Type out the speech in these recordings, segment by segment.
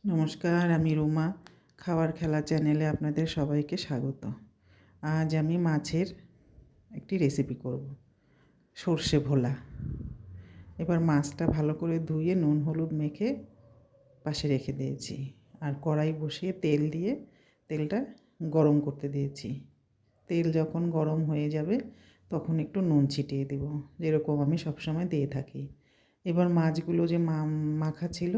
নমস্কার, আমি রুমা। খাওয়ার খেলা চ্যানেলে আপনাদের সবাইকে স্বাগত। আজ আমি মাছের একটি রেসিপি করব, সর্ষে ভোলা। এবার মাছটা ভালো করে ধুয়ে নুন হলুদ মেখে পাশে রেখে দিয়েছি। আর কড়াই বসিয়ে তেল দিয়ে তেলটা গরম করতে দিয়েছি। তেল যখন গরম হয়ে যাবে তখন একটু নুন ছিটিয়ে দেব, যেরকম আমি সবসময় দিয়ে থাকি। এবার মাছগুলো যে মাখা ছিল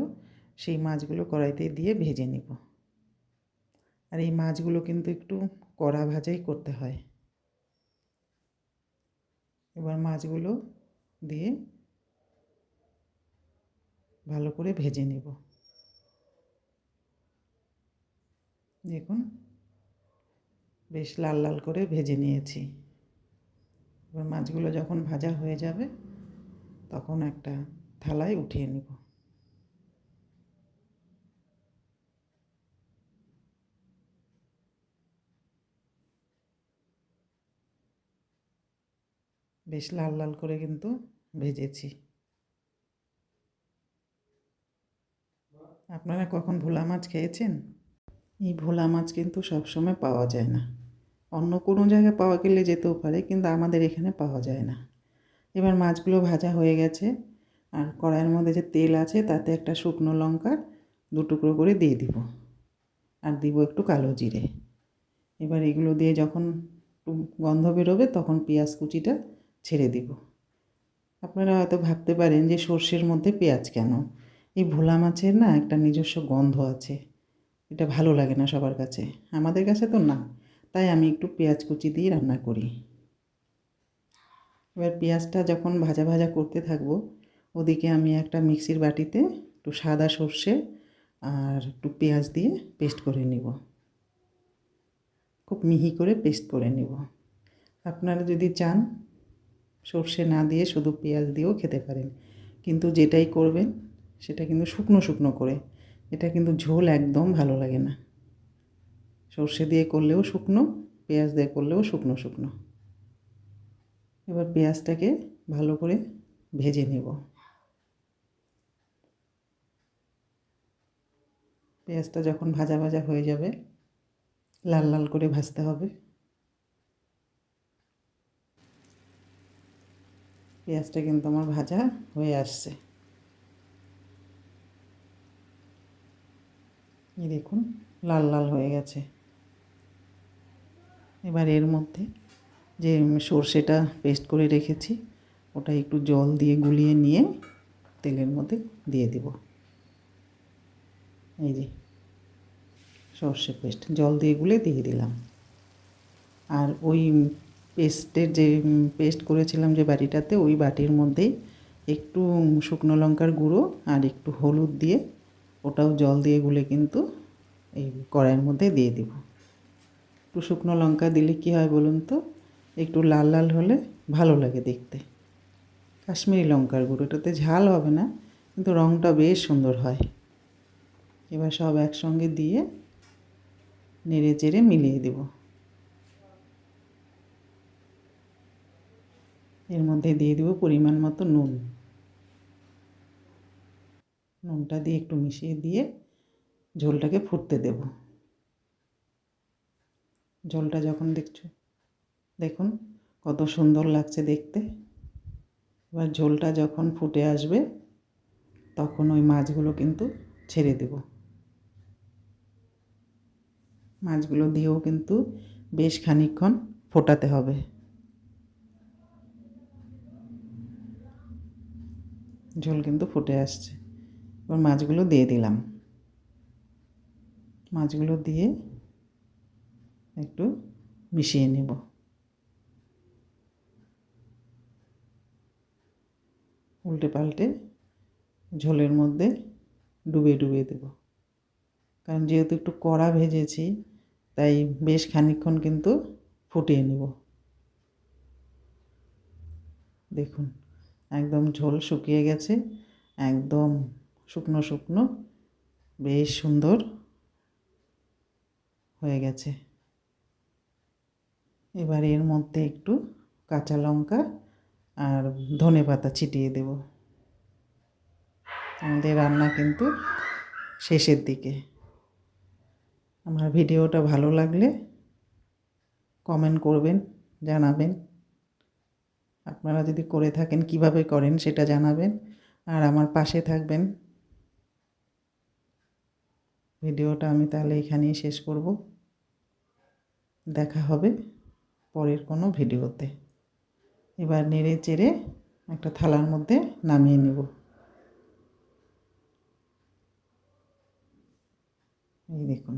সেই মাছগুলো কড়াইতে দিয়ে ভেজে নেব। আর এই মাছগুলো কিন্তু একটু কড়া ভাজাই করতে হয়। এবার মাছগুলো দিয়ে ভালো করে ভেজে নেব। দেখুন, বেশ লাল লাল করে ভেজে নিয়েছি। এবার মাছগুলো যখন ভাজা হয়ে যাবে তখন একটা থালায় উঠিয়ে নেব। বেশ লাল লাল করে কিন্তু ভেজেছি। আপনারা কখন ভোলা মাছ খেয়েছেন? এই ভোলা মাছ কিন্তু সবসময় পাওয়া যায় না। অন্য কোনো জায়গায় পাওয়া গেলে যেতেও পারে, কিন্তু আমাদের এখানে পাওয়া যায় না। এবার মাছগুলো ভাজা হয়ে গেছে, আর কড়াইয়ের মধ্যে যে তেল আছে তাতে একটা শুকনো লঙ্কা 2 টুকরো করে দিয়ে দিব, আর দিব একটু কালো জিরে। এবার এগুলো দিয়ে যখন একটু গন্ধ বেরোবে তখন পেঁয়াজ কুচিটা ছেড়ে দিব। আপনারা হয়তো ভাবতে পারেন যে সর্ষের মধ্যে পেঁয়াজ কেন? এই ভোলা মাছের না একটা নিজস্ব গন্ধ আছে, এটা ভালো লাগে না সবার কাছে, আমাদের কাছে তো না। তাই আমি একটু পেঁয়াজ কুচি দিয়ে রান্না করি। এবার পেঁয়াজটা যখন ভাজা ভাজা করতে থাকবো, ওদিকে আমি একটা মিক্সির বাটিতে একটু সাদা সর্ষে আর একটু পেঁয়াজ দিয়ে পেস্ট করে নিব। খুব মিহি করে পেস্ট করে নিব। আপনারা যদি চান সর্ষে না দিয়ে শুধু পেঁয়াজ দিয়েও খেতে পারেন, কিন্তু যেটাই করবেন সেটা কিন্তু শুকনো শুকনো করে। এটা কিন্তু ঝোল একদম ভালো লাগে না। সর্ষে দিয়ে করলেও শুকনো, পেঁয়াজ দিয়ে করলেও শুকনো শুকনো। এবার পেঁয়াজটাকে ভালো করে ভেজে নেব। পেঁয়াজটা যখন ভাজা ভাজা হয়ে যাবে, লাল লাল করে ভাজতে হবে। পেঁয়াজটা কিন্তু আমার ভাজা হয়ে আসছে। এই দেখুন, লাল লাল হয়ে গেছে। এবার এর মধ্যে যে সর্ষেটা পেস্ট করে রেখেছি ওটা একটু জল দিয়ে গুলিয়ে নিয়ে তেলের মধ্যে দিয়ে দেব। এই যে সর্ষে পেস্ট জল দিয়ে গুলে দিয়ে দিলাম। আর ওই পেস্টের যে পেস্ট করেছিলাম যে বাটিটাতে, ওই বাটির মধ্যেই একটু শুকনো লঙ্কার গুঁড়ো আর একটু হলুদ দিয়ে ওটাও জল দিয়ে গুলে কিন্তু এই কড়াইয়ের মধ্যে দিয়ে দেব। একটু শুকনো লঙ্কা দিলে কী হয় বলুন তো, একটু লাল লাল হলে ভালো লাগে দেখতে। কাশ্মীরি লঙ্কার গুঁড়ো, এটাতে ঝাল হবে না কিন্তু রঙটা বেশ সুন্দর হয়। এবার সব একসঙ্গে দিয়ে নেড়ে চেড়ে মিলিয়ে দেব। এর মধ্যে দিয়ে দেব পরিমাণ মতো নুন। নুনটা দিয়ে একটু মিশিয়ে দিয়ে ঝোলটাকে ফুটতে দেব। ঝোলটা যখন দেখুন কত সুন্দর লাগছে দেখতে। এবার ঝোলটা যখন ফুটে আসবে তখন ওই মাছগুলো কিন্তু ছেড়ে দেব। মাছগুলো দিয়েও কিন্তু বেশ খানিকক্ষণ ফোটাতে হবে। ঝোল কিন্তু ফুটে আসছে। এবার মাছগুলো দিয়ে দিলাম। মাছগুলো দিয়ে একটু মিশিয়ে নেব। উল্টে পাল্টে ঝোলের মধ্যে ডুবিয়ে ডুবিয়ে দেব। কারণ যেহেতু একটু কড়া ভেজেছি তাই বেশ খানিকক্ষণ কিন্তু ফুটিয়ে নেব। দেখুন একদম ঝোল শুকিয়ে গেছে, একদম শুকনো শুকনো, বেশ সুন্দর হয়ে গেছে। এবার এর মধ্যে একটু কাঁচা লঙ্কা আর ধনেপাতা ছিটিয়ে দেব। আমাদের রান্না কিন্তু শেষের দিকে। আমার ভিডিওটা ভালো লাগলে কমেন্ট করবেন, জানাবেন। আপনারা যদি করে থাকেন কিভাবে করেন সেটা জানাবেন, আর আমার পাশে থাকবেন। ভিডিওটা আমি তাহলে এখানেই শেষ করব। দেখা হবে পরের কোনো ভিডিওতে। এবার নেড়ে চেড়ে একটা থালার মধ্যে নামিয়ে নেব। এই দেখুন।